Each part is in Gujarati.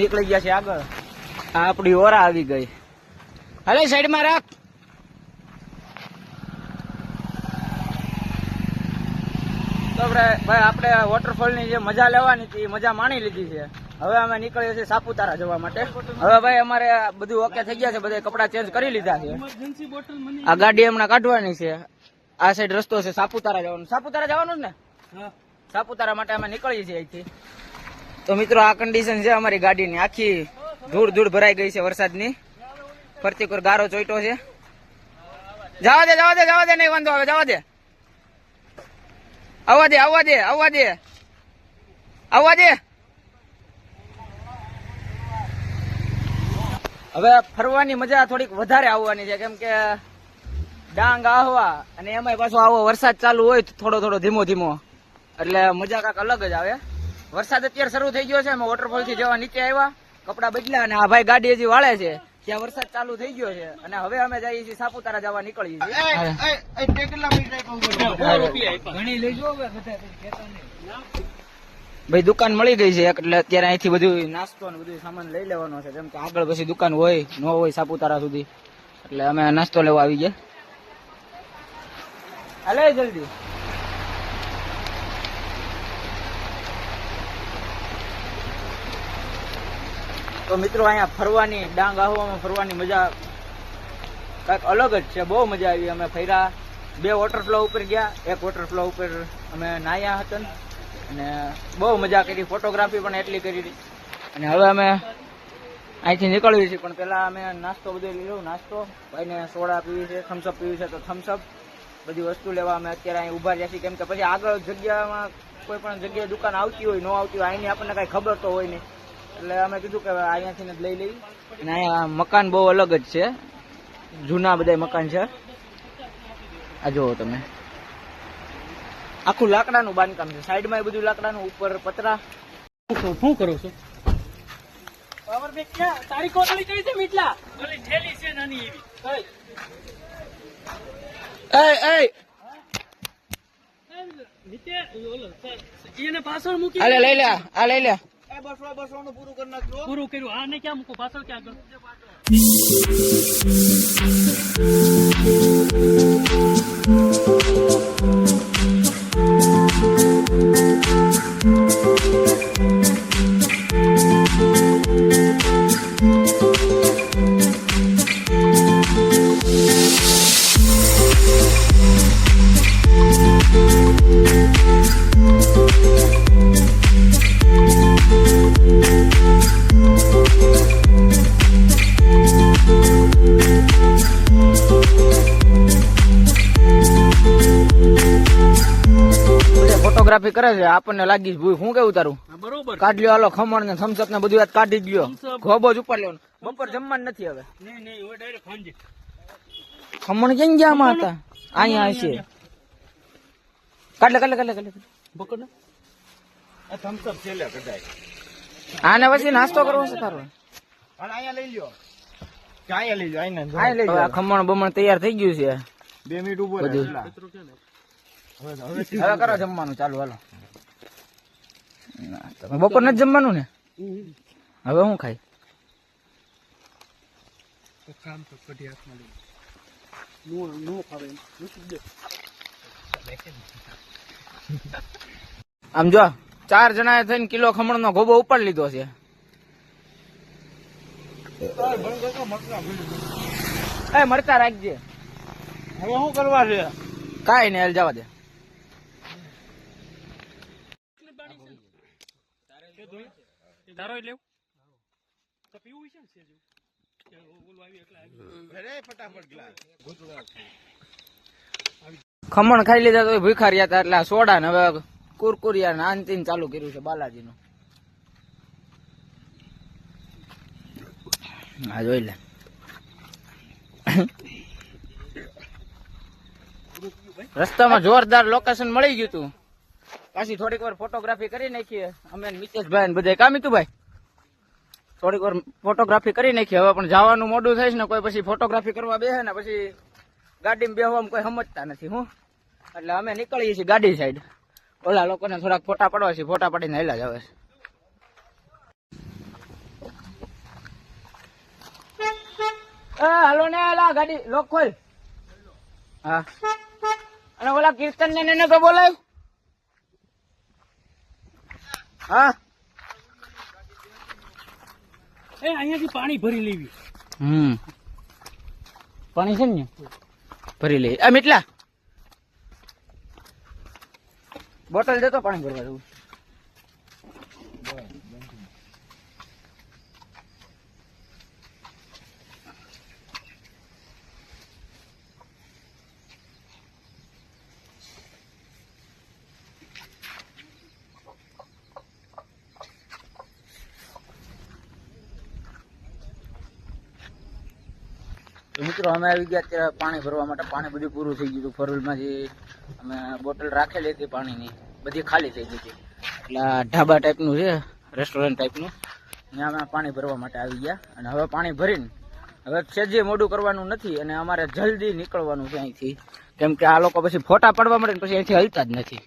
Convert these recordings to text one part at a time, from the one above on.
નીકળી ગયા છે આગળ. આ આપડી ઓરા આવી ગઈ. હાલે સાઈડમાં રાખ. તો ભાઈ આપણે વોટરફોલ ની જે મજા લેવાની હતી મજા માણી લીધી છે. હવે અમે નીકળીએ છીએ સાપુતારા જવા માટે. હવે ભાઈ અમારે બધું ઓકે થઈ ગયા છે, બધા કપડા ચેન્જ કરી લીધા છે. આ ગાડી હમણાં કાઢવાની છે. આ સાઈડ રસ્તો છે સાપુતારા જવાનું. સાપુતારા જવાનું જ ને? સાપુતારા માટે અમે નીકળીએ છીએ અહીંથી. તો મિત્રો આ કન્ડિશન છે અમારી ગાડીની. આખી ધૂળ ધૂળ ભરાઈ ગઈ છે વરસાદની. ફરતી કોઈ ગારો ચોઈટો છે. જવા દે જવા દે જવા દે, નહીં વાંધો આવે, જવા દે. આવવા દે આવવા દે આવવા દે આવવા દે. હવે ફરવાની મજા થોડીક વધારે આવવાની છે, કેમ કે ડાંગ આહવા અને એમાં પાછો આવો વરસાદ ચાલુ હોય થોડો થોડો ધીમો ધીમો, એટલે મજા કાંક અલગ જ આવે. વરસાદ અત્યારે શરૂ થઈ ગયો છે. અમે વોટરફોલ થી જવા નીચે આવ્યા, કપડા બદલ્યા અને આ ભાઈ ગાડી હજી વાળે છે. ત્યાં વરસાદ ચાલુ થઈ ગયો છે અને હવે અમે જઈએ છીએ સાપુતારા જવા નીકળીએ છીએ. ભાઈ દુકાન મળી ગઈ છે એટલે અત્યારે અહીંથી બધું નાસ્તો ને બધું સામાન લઈ લેવાનો છે, કેમ કે આગળ પછી દુકાન હોય ન હોય સાપુતારા સુધી, એટલે અમે નાસ્તો લેવા આવી ગયા. હાલે જલ્દી. તો મિત્રો અહીંયા ફરવાની ડાંગ આહવામાં ફરવાની મજા કાંઈક અલગ જ છે. બહુ મજા આવી. અમે ફર્યા, 2 વોટરફ્લો ઉપર ગયા, 1 વોટરફ્લો ઉપર અમે નાહ્યા હતા અને બહુ મજા કરી. ફોટોગ્રાફી પણ એટલી કરી. અને હવે અમે અહીંથી નીકળવી છે, પણ પેલા અમે નાસ્તો બધો લીધો. નાસ્તો ભાઈને સોડા પીવી છે, થમ્સઅપ પીવી છે તો થમ્સઅપ, બધી વસ્તુ લેવા અમે અત્યારે અહીં ઉભા રહ્યા છીએ, કેમ કે પછી આગળ જગ્યામાં કોઈ પણ જગ્યાએ દુકાન આવતી હોય ન આવતી હોય અહીંની આપણને કાંઈ ખબર તો હોય નહીં, એટલે અમે કીધું કે અહીંયાથી જ લઈ લઈ. અને અહીંયા મકાન બહુ અલગ જ છે, જૂના બધા મકાન છે. આ જુઓ તમે, આખું લાકડાનું બાંધકામ છે. સાઈડમાં એ બધું લાકડાનું, ઉપર પતરા. શું કરો છો? પાવર બેક ક્યાં? તારી કોટલી કઈ છે મીટલા? ઓલી થેલી છે નાની એવી. નીચે ઓલો એને પાછળ મૂકી. આ લઈ લે, આ લઈ લે. બસો નું પૂરું કરી નાખજો. પૂરું કર્યું. આ ને ક્યાં મૂકું? પાછળ ક્યાં ગયો? ફોટોગ્રાફી કરે છે, આપણને લાગી ભૂલ. શું કેવું તારું? બરોબર. કાઢ લ્યો, હાલો ખમણ ને થમ્સઅપ ને બધું કાઢી જ લ્યો. ગોબો જ ઉપર લેવાનો. બપોર જમવાનું નથી હવે. નહીં હવે ડાયરેક્ટ ખાંજે. ખમણ કેમ ગયા માં હતા? અહીંયા હશે. કાઢ લે. પકડ ને. આ થમ્સઅપ છે લે કદાય. આને પછી નાસ્તો કરવો છે તારો? અહીંયા લઈ લ્યો. અહીંયા લઈ લ્યો. અહીંયા લઈ લ્યો. ખમણ બમણ તૈયાર થઈ ગયું છે. 2 મિનિટ ઉભો રહે. હવે કરો જમવાનું ચાલુ. હાલો. બપોર નથી જમવાનું ને? હવે હું ખાઈ? આમ જો 4 જણાએ થઈને કિલો ખમણ નો ગોબો ઉપાડી લીધો છે. મરચા રાખજે. હવે શું કરવા છે? કાઈ નઈ, હાલ જવા દે. તારો લેવ તો પીવું છે ને ઓલું આવી એટલે ફટાફટ ગ્લાસ. ખમણ ખાઈ લીધા તો ભૂખા રહ્યા હતા, એટલે સોડા ને હવે કુરકુરિયા ને આંતીન ચાલુ કર્યું છે બાલાજી નું. હા જોઈ લે. રસ્તામાં જોરદાર લોકેશન મળી ગયું તું. પાછી થોડીક વાર ફોટોગ્રાફી કરી નાખીએ અમે મિતેશભાઈ ને બધા. કા મિતુભાઈ? થોડીક વાર ફોટોગ્રાફી કરી નાખીએ. હવે પણ જવાનું મોડું થાય ને, કોઈ પછી ફોટોગ્રાફી કરવા બેસે ને પછી ગાડીમાં બેસવામાં કોઈ સમજતા નથી. હું એટલે અમે નીકળીએ છીએ ગાડી સાઈડ. ઓલા લોકોને થોડાક ફોટા પાડવા છે, ફોટા પાડીને હેલા જ આવે છે. હાલો ને એલા ગાડી લોક ખોલ. હા અને ઓલા કીર્તન ને તો બોલાય. હા અહીંયાથી પાણી ભરી લેવી. પાણી છે ને ભરી લે. મીઠલા બોટલ દેતો પાણી ભરવા જવું. મિત્રો અમે આવી ગયા અત્યારે પાણી ભરવા માટે. પાણી બધું પૂરું થઈ ગયું હતું. ફોરવ્હીલમાં જે અમે બોટલ રાખેલી હતી પાણીની બધી ખાલી થઈ ગઈ હતી. એટલે આ ઢાબા ટાઈપનું છે, રેસ્ટોરન્ટ ટાઈપનું. ત્યાં અમે પાણી ભરવા માટે આવી ગયા અને હવે પાણી ભરીને હવે સેજે મોડું કરવાનું નથી અને અમારે જલ્દી નીકળવાનું છે અહીંથી, કેમ કે આ લોકો પછી ફોટા પડવા મળે ને પછી અહીંથી હલતા જ નથી.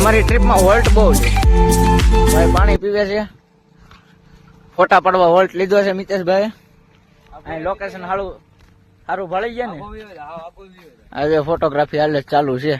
અમારી ટ્રીપમાં વોલ્ટ બહુ છે ભાઈ. પાણી પીવે છે, ફોટા પડવા વોલ્ટ લીધો છે મિતેશભાઈ. અહીં લોકેશન સારું ભળી ગયા ને. આજે ફોટોગ્રાફી હાલે ચાલુ છે.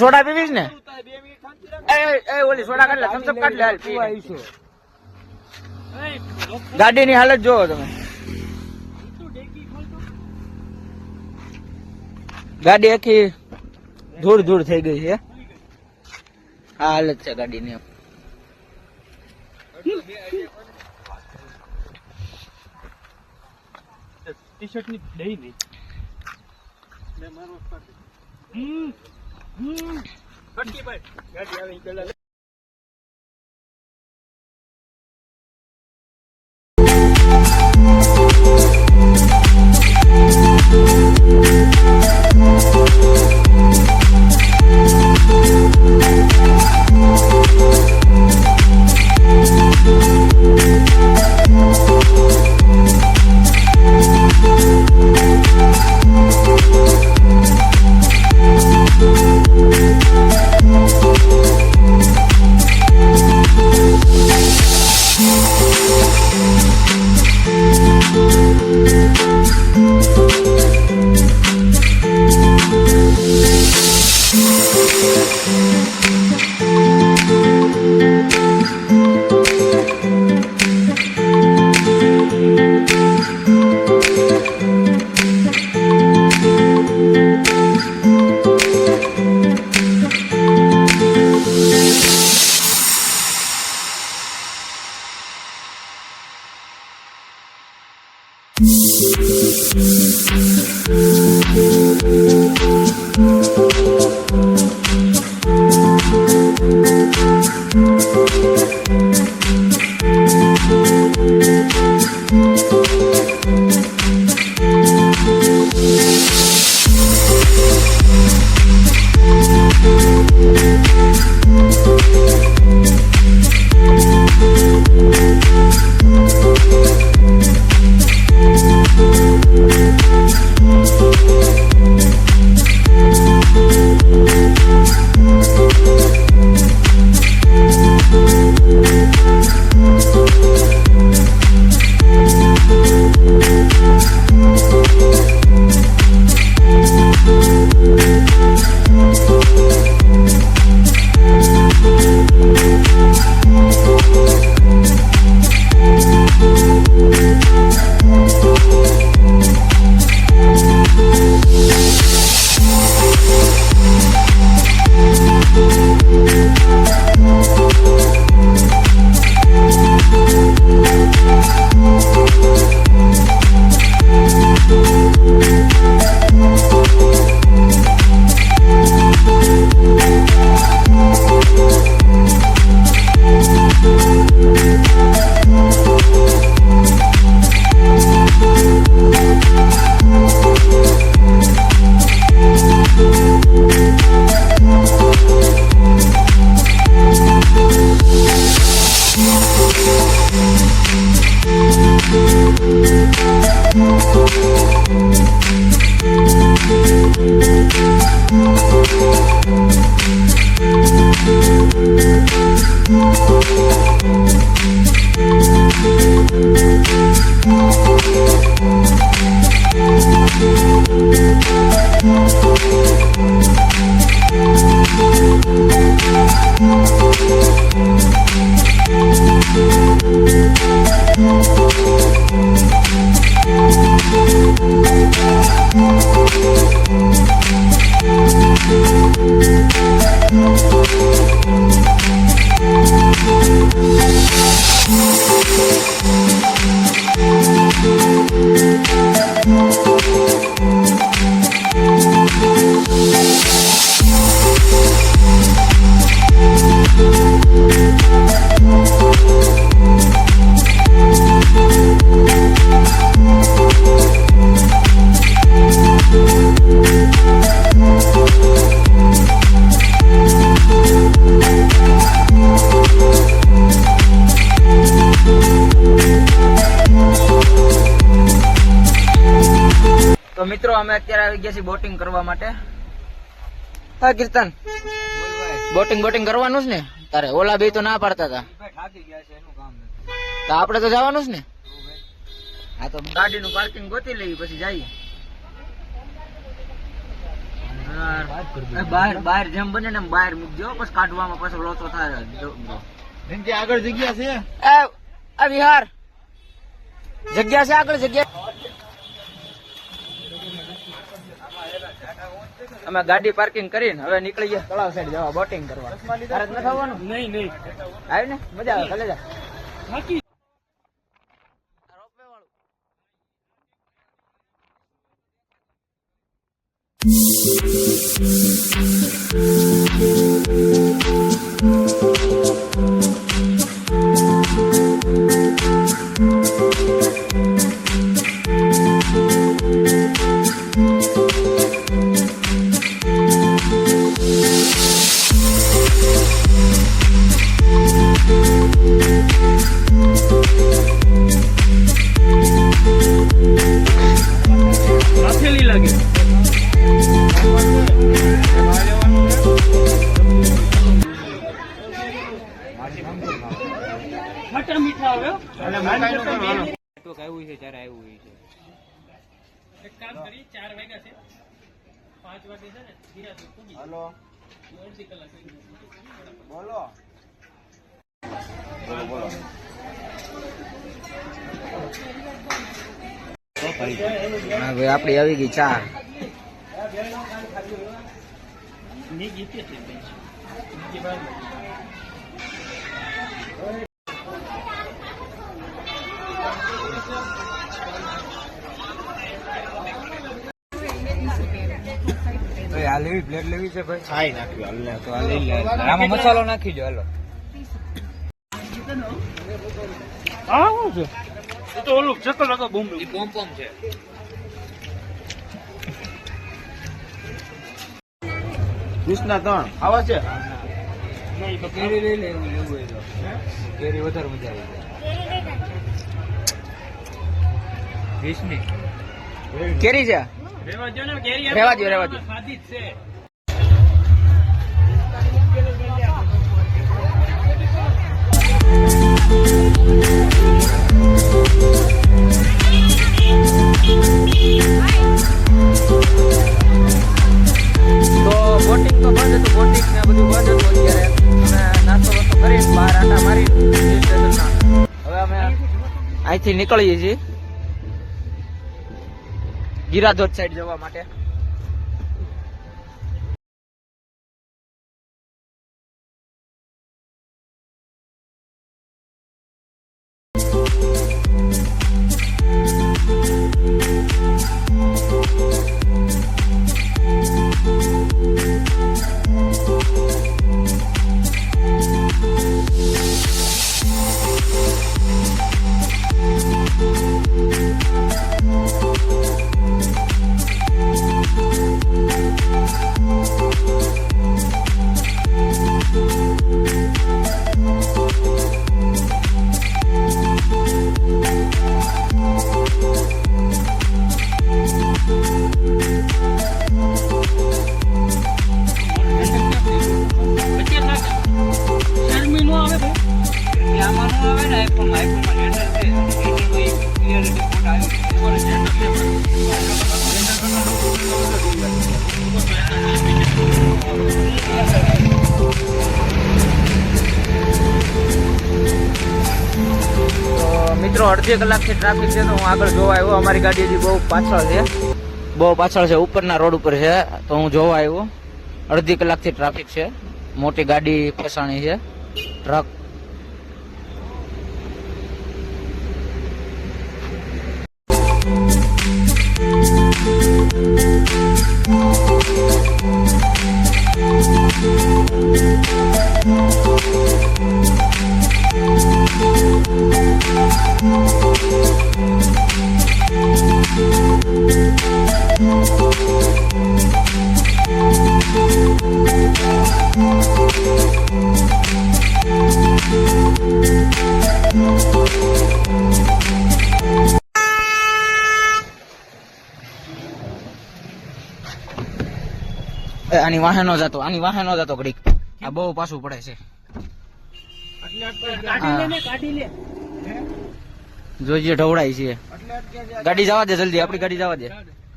સોડા પીવીશ ને? ઓલી સોડા કાઢ લે, થમ્સઅપ કાઢ લે. હાલ પી. ગાડીની હાલત જોવો તમે. ગાડી આખી ધૂળ થઈ ગઈ છે. આ હાલત છે ગાડીની. ટી શર્ટ ની દઈ નહીં. ગાડી આવી પેલા તો મિત્રો અમે અત્યારે આવી ગયા છીએ બોટિંગ કરવા માટે. હા કીર્તન, બોટિંગ કરવાનું જ ને તારે? ઓલા બે તો ના પાડતા હતા. તો આપણે તો જવાનું જ ને. હા તો ગાડીનું પાર્કિંગ ગોતી લઈએ પછી જઈએ. બહાર જેમ બને ને બહાર મૂકજો, પછી કાઢવામાં પાછો લોચો થાય. આગળ જગ્યા છે, આ વિહાર જગ્યા છે આગળ જગ્યા. અમે ગાડી પાર્કિંગ કરીને હવે નીકળી ગયા તળાવ સાઈડ જવા બોટિંગ કરવા. તારે નથી આવવાનું? નહીં આવી ને મજા આવે. ભલે જા. બાકી રાખેલી લાગે. ખટા મીઠા આવે. આવ્યું છે ત્યારે આવ્યું છે. એક કામ કરી, 4 વાગ્યા છે, 5 વાગે છે ને ધીરાથી પૂગી. હલો અડધી કલાક બોલો. હા ભાઈ આપડી આવી ગઈ ચા. ની ગીતે છે બીજી વાર આ લેવી પ્લેટ લેવી છે ભાઈ ખાઈ નાખ્યું હાલ ને. તો આ લઈ લે આમાં મસાલો નાખી દો હાલો આ શું છે એ તો ઓલું ચક્કર લગા બૂમ એ પોમ પોમ છે વીસના 3 આવા છે નહીં તો કેરી લઈ લે એવું લેવું હોય તો કેરી વધારે મજા આવી જાય 20 ની કેરી છે રેવા દો ને કેરી રેવા દ્યો, રેવા દ્યો. સાદી જ છે તો બોટિંગ તો બંધ હતું બોટિંગ ને બધું બંધ હતું અત્યારે અમે નાસ્તો વાસ્તો કરીને બહાર આટા મારી હિલ સ્ટેશનના હવે અમે અહીંથી નીકળીએ છીએ ગિરાધોધ સાઈડ જવા માટે મિત્રો અડધી કલાકથી ટ્રાફિક છે તો હું આગળ જોવા આવ્યો અમારી ગાડી હજી બહુ પાછળ છે ઉપરના રોડ ઉપર છે તો હું જોવા આવ્યો અડધી કલાકથી ટ્રાફિક છે મોટી ગાડી ફસાણી છે ટ્રક આની વાહે નો જતો ઘડીક આ બહુ પાછું પડે છે કાઢી લે જોઈજે ઢવડાય છે ગાડી જવા દે જલ્દી આપણી ગાડી જવા દે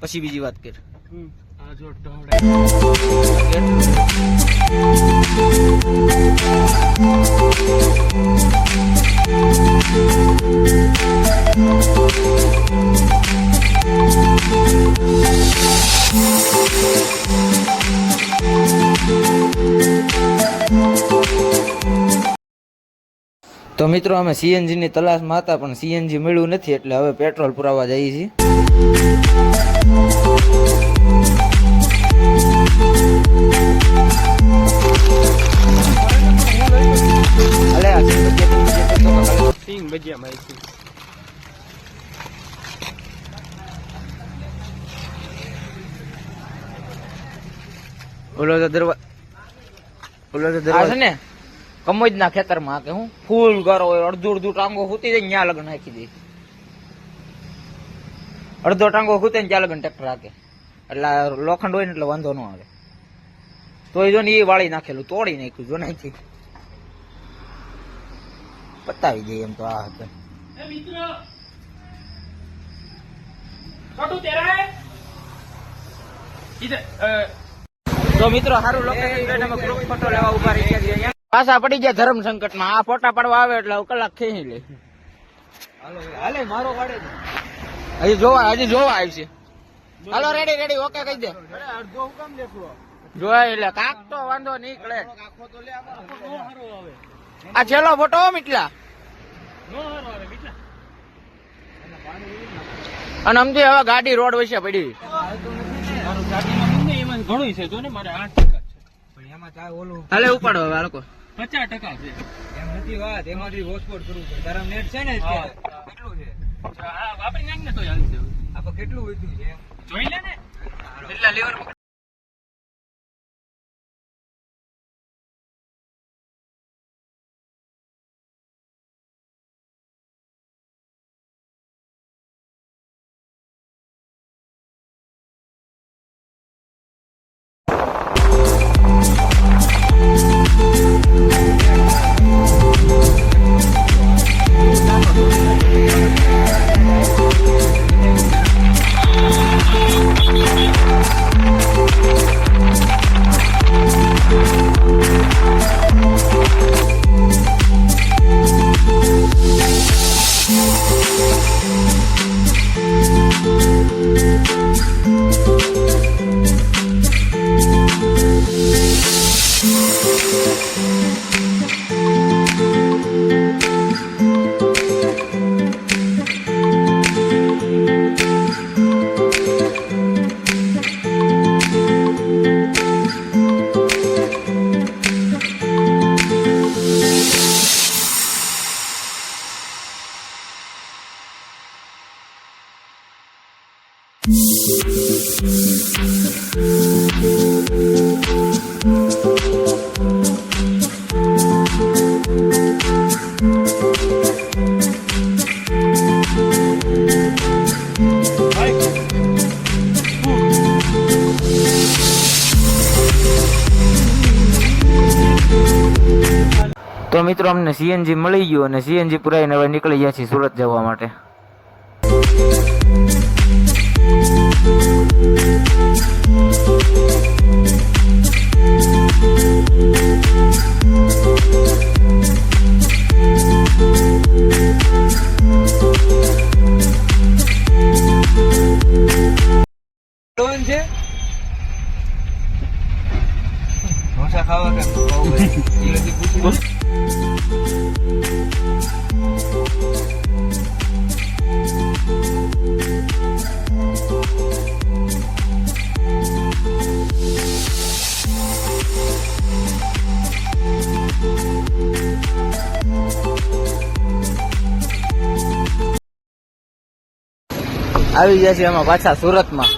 પછી બીજી વાત કર આ જો ઢવડા તો મિત્રો અમે સીએનજી ની તલાશમાં હતા પણ સીએનજી મળ્યું નથી એટલે હવે પેટ્રોલ પુરાવા જઈએ છીએ અલે આ સિંગ ભજીયા મારી ઓલો તો દરવાજો છે ને કમોજ ના ખેતર માં કે હું ફૂલ ગારો હોય અડધું ટાંગો ખૂતી જાય ત્યાં લગન નાખી દે અડધો ટાંગો ખૂતે ને ત્યાં લગન ટ્રેક્ટર રાખે એટલે લોખંડ હોય ને એટલે વાંધો ન આવે તોય જો ને એ વાળી નાખેલું તોડી નાખ્યું જો નાખી પતાવી દઈએ એમ તો આ હતા એ મિત્રો છોટું તેરા હે ઇધર તો મિત્રો સારું લોકેશન અમે ગ્રુપ ફોટો લેવા ઉભા રહી ગયા છીએ પાછા પડી ગયા ધર્મ સંકટ માં આ ફોટા પાડવા આવે એટલે કલાક ખેંચી લે હાલે મારો પાડે હજી જોવા આવશે હાલો રેડી ઓકે કહી દે અડધો હું કામ દેખલો જોવા એટલે કાક તો વાંધો નીકળે આખો તો લે આમાં નો હારો આવે આ છેલ્લો ફોટો મીટલા નો હારો આવે મિત્લા અને અમથી હવે ગાડી રોડ વચ્ચે પડી મારું ગાડીમાં મુંગે એમાં ઘણું છે જો ને મારે 8% છે પણ એમાં કાંઈ ઓલું હાલે ઉપાડો હવે આ લોકો 50% છે એમ નથી વાત, એમાંથી હોસ્પોટ કરવું પડે. તારા નેટ છે ને હા. અત્યારે? કેટલું છે? આ વાપરી નાખ ને તો હાલશે હવે. આપણે કેટલું વધ્યું છે એમ? જોઈ લે ને એટલા લેવર તો મિત્રો અમને સીએનજી મળી ગયું અને સીએનજી પુરાઈને હવે નીકળી ગયા છીએ સુરત જવા માટે. લોન છે? ઢોસા ખાવા કે પાવભાજી? એ હજી પૂછી લો. આવી ગયા છીએ અમે પાછા સુરતમાં.